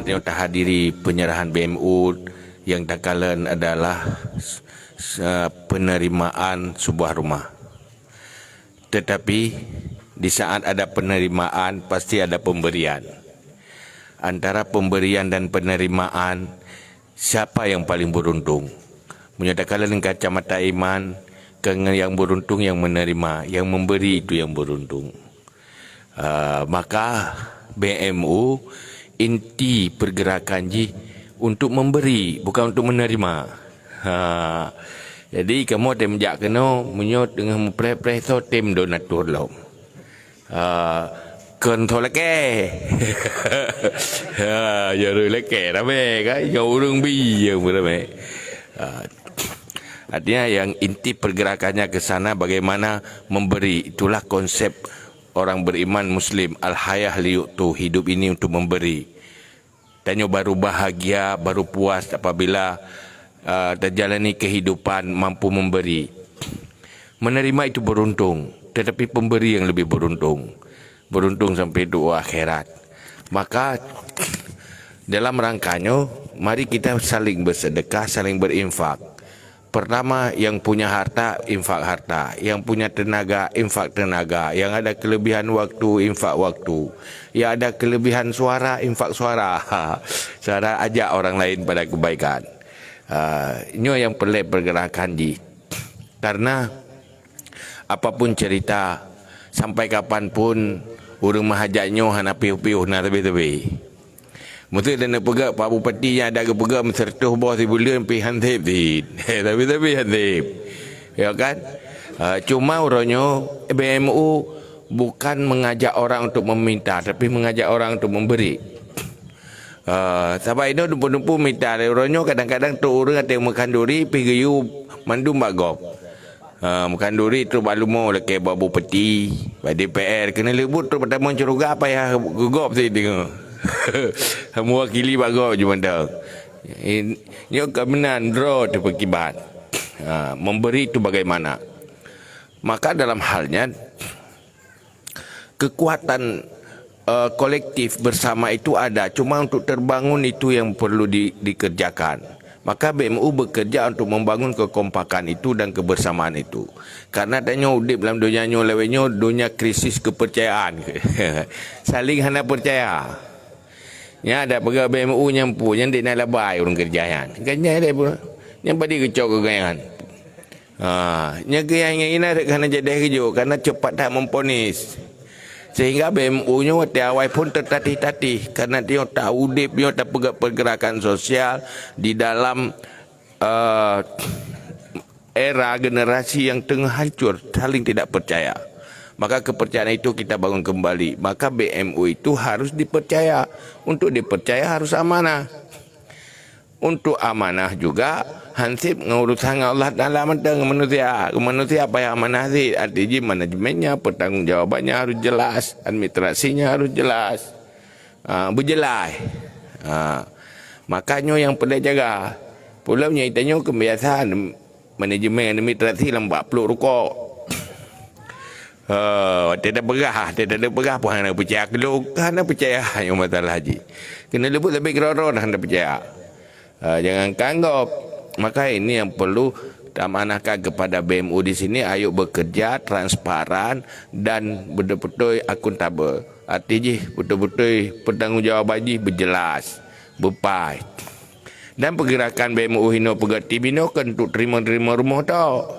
jemaat yang terhadiri penyerahan BMU yang takalan adalah penerimaan sebuah rumah. Tetapi di saat ada penerimaan pasti ada pemberian. Antara pemberian dan penerimaan, siapa yang paling beruntung? Menyatakan dengan kacamata iman, yang beruntung yang menerima, yang memberi itu yang beruntung. Maka BMU inti pergerakan untuk memberi, bukan untuk menerima. Jadi kamu temjak kena menyot dengan mempreh-preh so tem donatur lo. Kontrol leke. Ya leke rame kan, ya urung bi yang rame. Artinya yang inti pergerakannya ke sana bagaimana memberi. Itulah konsep orang beriman Muslim, al-hayah liyu'tu, hidup ini untuk memberi. Tanya baru bahagia, baru puas apabila terjalani kehidupan mampu memberi. Menerima itu beruntung, tetapi pemberi yang lebih beruntung. Beruntung sampai doa akhirat. Maka dalam rangkanya, mari kita saling bersedekah, saling berinfak. Pertama, yang punya harta, infak harta. Yang punya tenaga, infak tenaga. Yang ada kelebihan waktu, infak waktu. Yang ada kelebihan suara, infak suara. Cara ajak orang lain pada kebaikan. Ini yang pelik pergerakan karena apapun cerita, sampai kapanpun orang mahajatnya hana piuh-piuh na tebi-tebi. Mesti dana pegak Pak Bupati yang ada ke pegak mensertuh bawah si bulan pi hantip di. Tapi hantip. Ya kan? Cuma orangnya BMU bukan mengajak orang untuk meminta, tapi mengajak orang untuk memberi. Sampai itu dumpu-dumpu minta orangnya kadang-kadang tu orang ada yang makan duri pergi you mandum bagop. Makan duri tu balu mau leke babu peti, DPR kena lebut tu pertama curuga apa ya gugop sih tengok. Mewakili bagop je mandang. Ini kebenaran draw tu perkibat. Memberi itu bagaimana? Maka dalam halnya kekuatan kolektif bersama itu ada, cuma untuk terbangun itu yang perlu dikerjakan. Maka BMU bekerja untuk membangun kekompakan itu dan kebersamaan itu. Karena tanya udip dalam dunia lewenya dunia krisis kepercayaan. Saling hana percaya. Ya ada pegawai BMU nyampu yang dia nak labai orang kerjaan. Kerja dia pun yang pada kecok kegayan. Nya yang ini kerana jadi kerja karena cepat tak memponis. Sehingga BMU-nya waktu awal pun tertatih-tatih karena dia tak udip, dia tak pergerakan sosial di dalam era generasi yang tengah hancur, saling tidak percaya. Maka kepercayaan itu kita bangun kembali. Maka BMU itu harus dipercaya. Untuk dipercaya harus amanah. Untuk amanah juga hansip ngurusan Allah Ta'ala mentang manusia. Manusia apa yang amanah sih? Artinya manajemennya, pertanggungjawabannya harus jelas, administrasinya harus jelas, berjelas. Makanya yang perlu jaga. Pulaunya itanya kebiasaan manajemen administrasi lembak peluk rukuk. Tidak berah pun hanya percaya keluk, hanya percaya yang masalah haji. Kena lebut lebih kerana hanya percaya. Jangan kanggap. Maka ini yang perlu amanahkan kepada BMU di sini. Ayo bekerja transparan dan betul-betul akuntabel. Artinya betul-betul bertanggungjawab berjelas, berpai. Dan pergerakan BMU hino pergati bino kan untuk terima-terima rumah tau.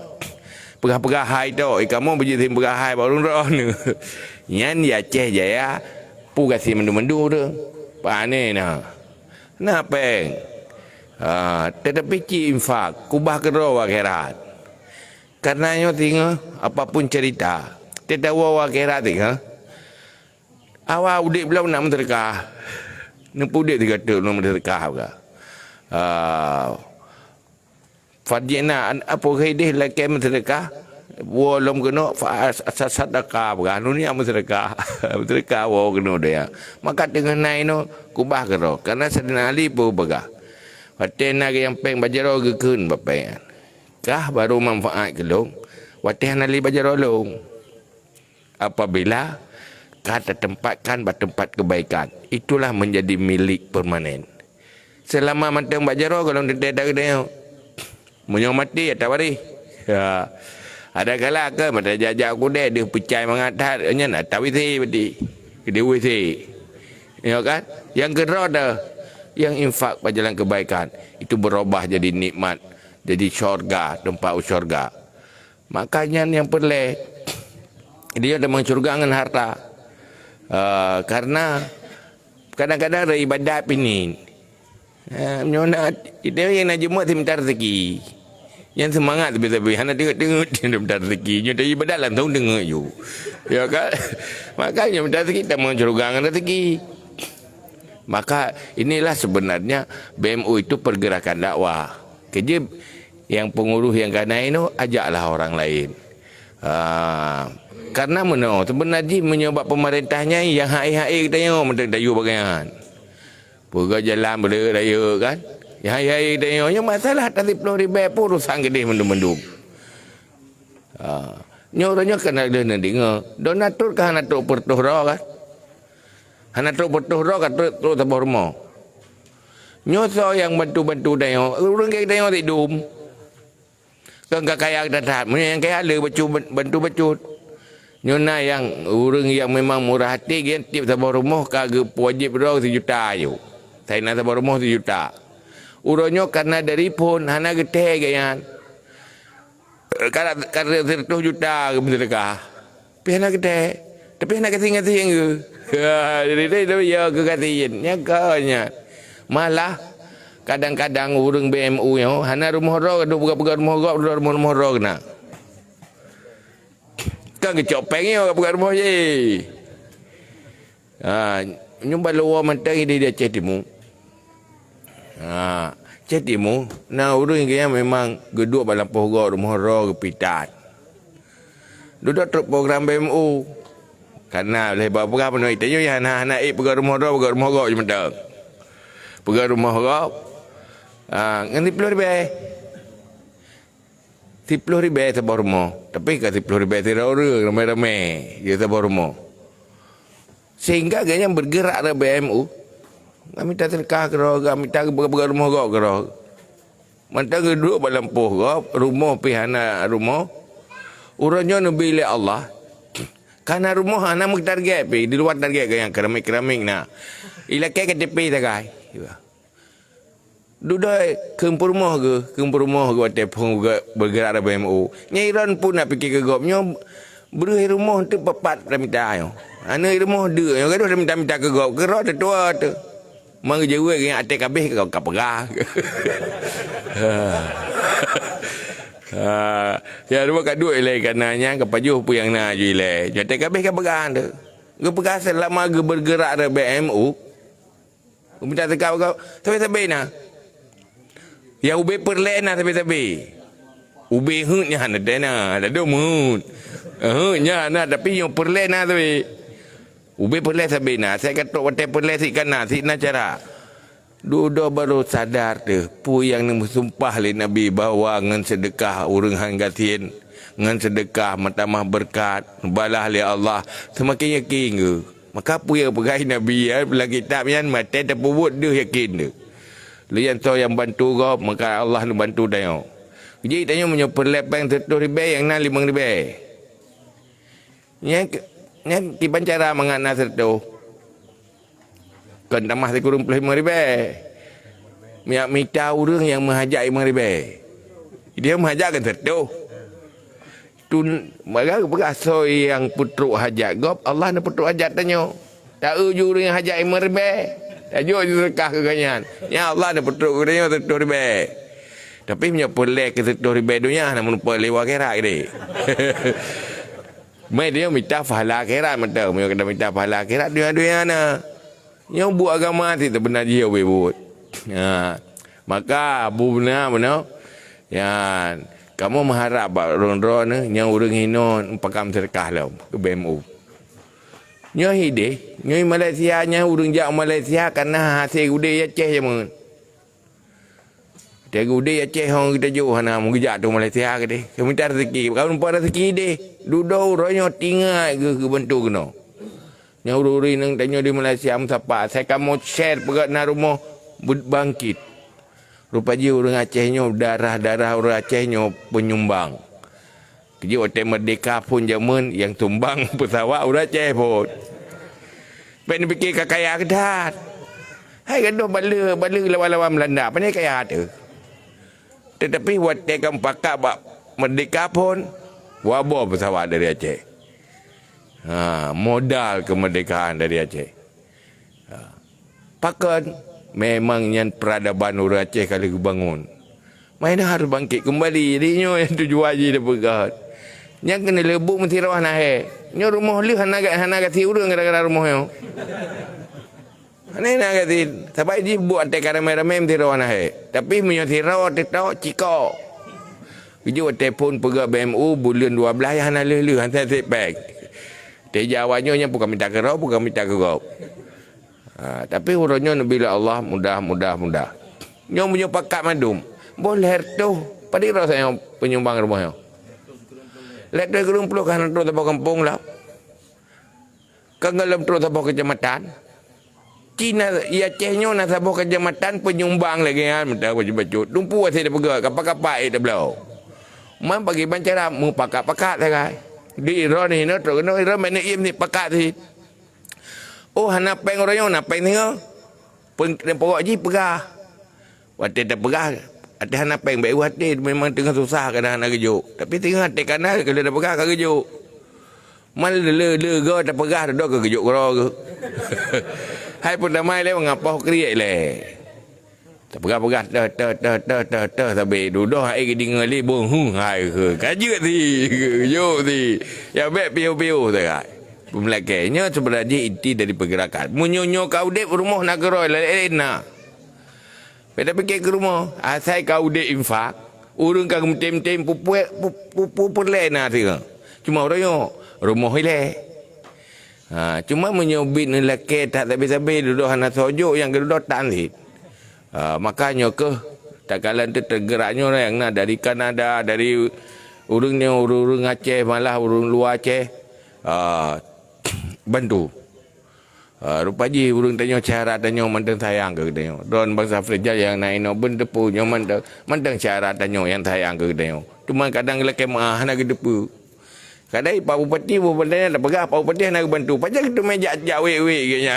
Pegah-pegah hai tau. Kamu berjaya pegah hai baru roh ni. Yang dia Aceh Jaya pu kasih mendu-mendu tu. Pane nah. Kenapa? Tetapi infak kubah kedua akhirat. Karenanya tinggal apapun cerita tidak wawa akhirat tinggal. Awal udik belum nak menterkah. Nempu dia dikata nak menterkah juga. Fadjina apa hidih laki menterkah. Walum kena asas sedekah bukan ni yang sedekah. Sedekah wa kena dia. Maka dengan naik no kubah kedua karena sedina ali pun begah. Watih nak yang peng bajaro gekun bapak. Kah baru manfaat kelong. Watih nali bajaro long. Apabila kata tempatkan tempat kebaikan. Itulah menjadi milik permanen. Selama mata mbak jaro kalau tidak ada dia munyo mati atau wari. Ya. Ada kala ke mata jajak aku dia pecai mengatat nya nak tahu isi beti. Kedua isi. Ya kan? Yang kedua dah yang infak pada jalan kebaikan itu berubah jadi nikmat, jadi syurga, tempat syurga. Makanya yang perle dia ada syurga dengan harta. Karena kadang-kadang ada ibadat pinin. Itu yang nak jemuk si minta rezeki. Yang semangat tapi hana tengok-tengok dia minta rezeki. Dia ada ibadat lah tahu dengar you. Ya kan? Makanya minta rezeki tak mau syurga dengan rezeki. Maka inilah sebenarnya BMU itu pergerakan dakwah. Kerja yang pengurus yang kanai itu ajaklah orang lain. Karena sebenarnya menyebab pemerintahnya yang hai-hai kita tengok macam dayu bagian. Pergi jalan berdaya kan. Yang hai-hai kita tengok masalah tadi 10,000 pun urusan gede mendung-mendung. Nyoranya kena dia dengar. Donatur kan anak pertuhra kan. Hana teruk betul roh kat teruk tabah rumah. Nyoso yang bantu-bantu tengok. Orang kaya tengok tidur. Kan kaya datang. Yang kaya ada bantu-bantu. Nyona yang orang yang memang murah hati kan tiap tabah rumah kagak wajib roh 1 juta je. Saya nak tabah rumah 1 juta. Urangnya karena dari pun hana geteh gayan. Karena 100 juta ke sedekah. Tapi hana geteh. Tapi hana kasih-kasih yang ke. Jadi itu ya kekatian nya kanya malah kadang-kadang urang BMU nya hana rumah ro ada buka-buka rumah ro rumah ro kena kan kecopeng yo buka rumah je nyumba luar mentang dia cetimu cetimu nah urang yang memang geduk balam poh rumah ro kepitat duduk truk program BMU. Karena boleh buat apa penuh itu ya anak-anak pergi rumah roh je mentang. Pergi rumah roh. Ngan 10,000. 10,000 sebuah rumah. Tapi kan 10,000 tidak orang ramai-ramai dia sebuah rumah. Sehingga kayaknya bergerak dari BMU. Kami tak terkah ke roh, kami tak pergi rumah roh ke roh. Mentang duduk dalam poh roh, rumah pihana rumah. Urangnya nabi Allah. Karena rumah anak mesti target pi di luar target ke yang keramik nah. Ila ke tepi tagai. Duduk kempur rumah ke telefon bergerak ada BMU. Nyairan pun nak fikir ke gopnya beri rumah tu papat dah minta yo. Ana rumah dia yang gaduh dah minta ke gop ke roh tua tu. Mang jewe ke atek kabeh ke kau pegah. Ya dua kat duit le kananya ke pajuh pu yang nak ju le. Jadi kabeh ke pegang tu. Ge pegang selama ge bergerak ada BMU. Minta tekau kau. Tapi nah. Ya ube perle nah tapi. Ube hutnya hana dena, ada domut. Hutnya nah tapi yang perle nah tapi. Ube perle tapi nah. Saya kata wate perle si kana si na cara. Duda baru sadar tu pu yang sumpah le Nabi bahawa ngan sedekah urang hang gatin ngan sedekah matamah berkat balah le Allah semakin yakin ke maka pu yang pegai Nabi ya dalam kitab yang mate terpubut dia yakin dia lian so yang bantu kau maka Allah nu bantu dia jadi tanya punya perlepeng 100,000 yang na 5,000 yang tiban cara mengana serto kan tambah kurang 55,000. Miak minta orang yang menghajak 5,000. Dia menghajak kan tertu. Tu berasa yang putruk hajat gop Allah nak putruk hajat tanya. Tak uju orang yang hajat 5,000. Tajuk je sedekah ke kanyan. Ya Allah nak putruk dia 100,000. Tapi punya pelek ke 100,000 dunia nak menumpah lewat akhirat dia. Mai dia minta pahala akhirat mentang. Dia kena minta pahala akhirat dia ana. Yang buat agama tu benar dia buat. Maka abu benar. Ya, kamu mengharap orang-orang ni yang orang hina pakam sedekah lah ke BMU. Nyo hide, nyo Malaysia nya urang jak Malaysia karena hasil gudai Aceh je mun. Dia gudai Aceh hang kita jo hana mun jak tu Malaysia ke deh. Minta rezeki, kau nampak rezeki deh. Duduk orangnya tinggal ke bentuk kena. Yang ururi nang tanya di Malaysia siapa. Saya kamu share pegat na rumah bangkit. Rupanya orang Acehnya darah-darah orang Acehnya penyumbang. Kerja hotel Merdeka pun zaman yang tumbang pesawat orang Aceh pun. Pengen fikir kaya kedat. Hai gaduh bala lawan-lawan Belanda. Pandai kaya tu. Tetapi hotel kan pakak bak Merdeka pun wabah pesawat dari Aceh. Modal kemerdekaan dari Aceh. Pakan memang yang peradaban orang Aceh kali bangun. Mainan harus bangkit kembali. Jadinya yang tujuh haji dia pegat. Yang kena lebuk mesti rawah nahe. Nyo rumah lu hana gati urang gara-gara rumah yo. Hana gati. Sampai dia buat tek ramai-ramai mesti rawah nahe. Tapi menyo rawah tetok ciko. Video telefon pegat BMU bulan 12 hana lelu hantar setback. Dia jawabnya yang bukan minta kerau, bukan minta kerau. Tapi urutnya bila Allah mudah. Nyo punya pakat madum. Boleh tu. Pada rasanya penyumbang rumah yo. Let dia gerumpul kan terus tabak kampung lah. Kan dalam terus tabak kecamatan. Cina ia Acehnya nak tabak kecamatan penyumbang lagi kan. Minta baju-baju. Tumpu saya dah pegang. Kapak-kapak dia belau. Man bagi bancara mu pakat-pakat saya. Di Iran ni terus kena Iran mana im ni pakat si. Oh hana peng orang nak peng tengok. Pokok ji pegah. Waktu dah pegah. Ada anak peng baik hati memang tengah susah kadang nak kejuk. Tapi tengah hati kanan kalau dah pegah kan kejuk. Mal le go dah pegah dah ke kejuk kau ke. Hai pun damai le ngapa kriak le. Tak pegah dah sampai duduk hai ke dengar le bong hai ke. Kajut ti kejuk ti. Ya bet piu-piu tak. Pemelakannya sebenarnya inti dari pergerakan. Munyonyo kau dek rumah nak geroi lain-lain. Pada pergi ke rumah, asal kau dek infak, urang kau tem-tem pupu perle na tu. Cuma orang yo rumah ile. Cuma menyobit lelaki tak habis-habis duduk hana sojo yang kedua tan ni. Makanya ke tak kalan tu tergeraknya orang yang nak dari Kanada, dari urang Aceh malah urang luar Aceh bantu. Rupanya urang tanya syarat tanya mandang sayang ke tanya. Don bangsa Frejal yang naik no bendepu nyo mandang syarat tanya yang sayang ke tanya. Cuma kadang lelaki mah nak depu. Kadang Pak Bupati dah pegah Pak Bupati nak bantu. Pajak tu meja jawe-we kayaknya.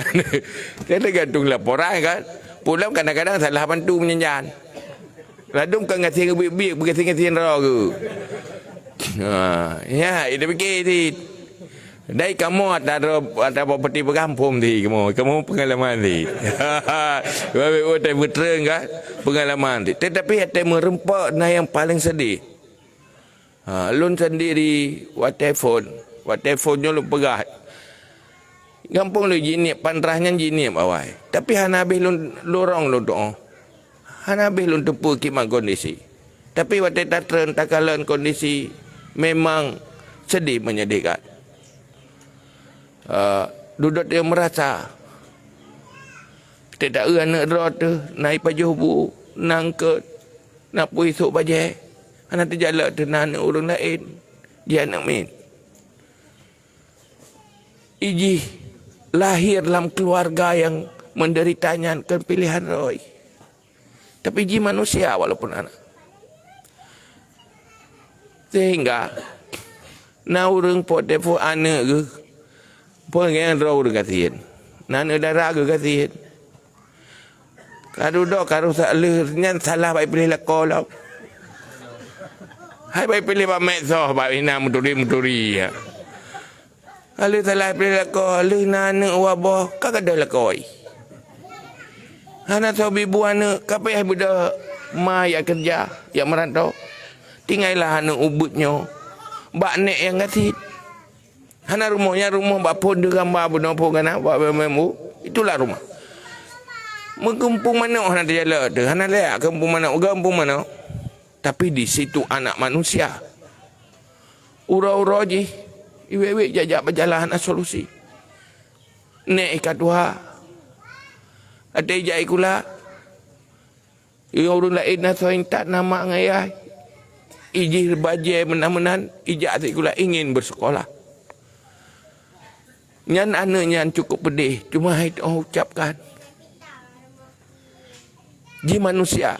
Dia tergantung laporan kan. Pulang kadang-kadang salah bantu menyanjan. Ladum kan ngasih ngebik-bik berkasih-ngasih raw ke. Ya, itu fikir ni. Dai kamu ada properti berkampung di kamu pengalaman di. Baik tak betul kan pengalaman di. Tetapi ada merempak nah yang paling sedih. Lun sendiri telefonnya lu pegah. Kampung lu jini pandrahnya jini bawai. Tapi hanabi lun lorong lu doa. Hanabi lun tepu kimak kondisi. Tapi waktu tatren takalan kondisi memang sedih menyedihkan. Duduk dia merasa tidak anak rot naik pajuh bu nangkut nak pui esok bajai anak terjalak dengan orang lain dia nak main iji lahir dalam keluarga yang menderitanya pilihan Roy tapi iji manusia walaupun anak sehingga na orang pot depo anak ke pengen raw kasihin. Nana darah ke kasihin. Kalau dok kalau salahnya salah baik pilih lakol. Hai baik pilih pak mekso baik ina muturi ya. Kalau salah pilih lakol, lu nana wabah kagak ada lakoi. Hana sobi buana kapai budak mai yang kerja yang merantau. Tinggallah hana ubutnya. Bak nek yang kasih. Hana rumahnya rumah bapun dia gambar benopo kana buat BMU itulah rumah. Mengkumpul mana hana terjala tu. Hana lihat kampung mana tapi di situ anak manusia. Ura-ura je. Iwe-iwe jajak berjalan solusi. Nek ikat dua. Ada ijak ikula. Yang orang lain nasa tak nama ngayai. Ijih bajai menan-menan. Ijak ikula ingin bersekolah. Nyan anaknya cukup pedih. Cuma itu ucapkan. Ji manusia.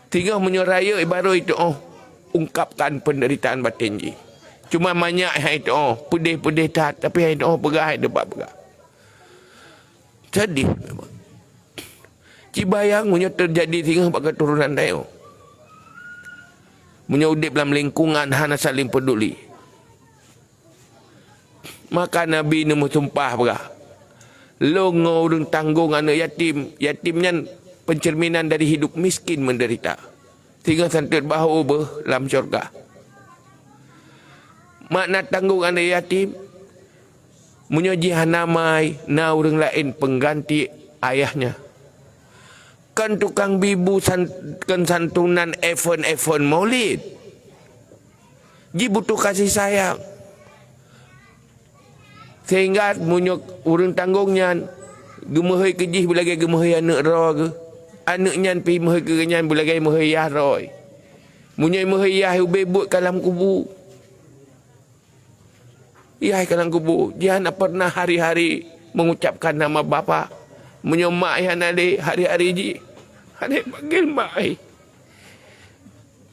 Tinggal menyuraya baru itu ungkapkan penderitaan batin ji. Cuma banyak itu pedih-pedih tak. Tapi itu pegah debat pegah. Sedih memang. Cibayang punya terjadi tinggal pada keturunan dia. Punya udip dalam lingkungan hana saling peduli. Maka Nabi ni sumpah pegah. Longo urang tanggung anak yatim. Yatimnya pencerminan dari hidup miskin menderita. Tinggal santet bahu dalam syurga. Makna tanggung anak yatim. Menyojihan namai na orang lain pengganti ayahnya. Kan tukang bibu kan santunan event maulid. Ji butuh kasih sayang. Sehingga munyok urang tanggungnya gemahai kejih belagai gemahai anak roh ke. Anaknya pi mahai kenyan belagai mahai yah roy. Munyai mahai yah bebut kalam kubu. Yah kalang kubur. Dia nak pernah hari-hari mengucapkan nama bapa. Menyomak yang ada hari-hari ji. Ada panggil mak.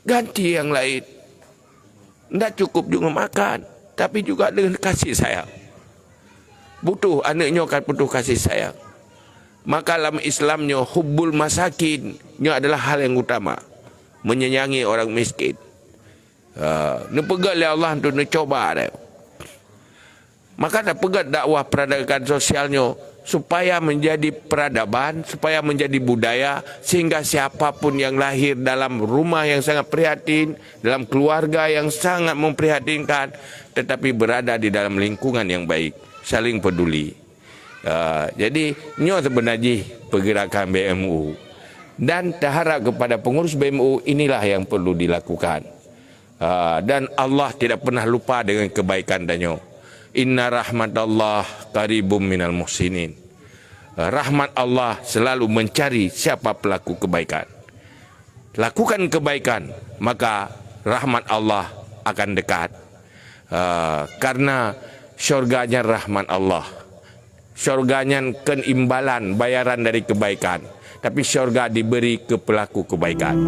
Ganti yang lain. Tak cukup juga makan. Tapi juga dengan kasih sayang. Butuh anaknya akan butuh kasih sayang. Maka dalam Islamnya hubbul masakin. Ini adalah hal yang utama. Menyayangi orang miskin. Ini pegang oleh Allah untuk mencoba dia. Maka nak pegat dakwah peradaban sosialnya supaya menjadi peradaban, supaya menjadi budaya, sehingga siapapun yang lahir dalam rumah yang sangat prihatin, dalam keluarga yang sangat memprihatinkan, tetapi berada di dalam lingkungan yang baik, saling peduli. Jadi nyo sebenarnya pergerakan BMU, dan terharap kepada pengurus BMU inilah yang perlu dilakukan. Dan Allah tidak pernah lupa dengan kebaikan danyo. Inna rahmatallah qaribum minal muhsinin. Rahmat Allah selalu mencari siapa pelaku kebaikan. Lakukan kebaikan, maka rahmat Allah akan dekat. Karena syurganya rahmat Allah. Syurganya kan imbalan, bayaran dari kebaikan. Tapi syurga diberi ke pelaku kebaikan.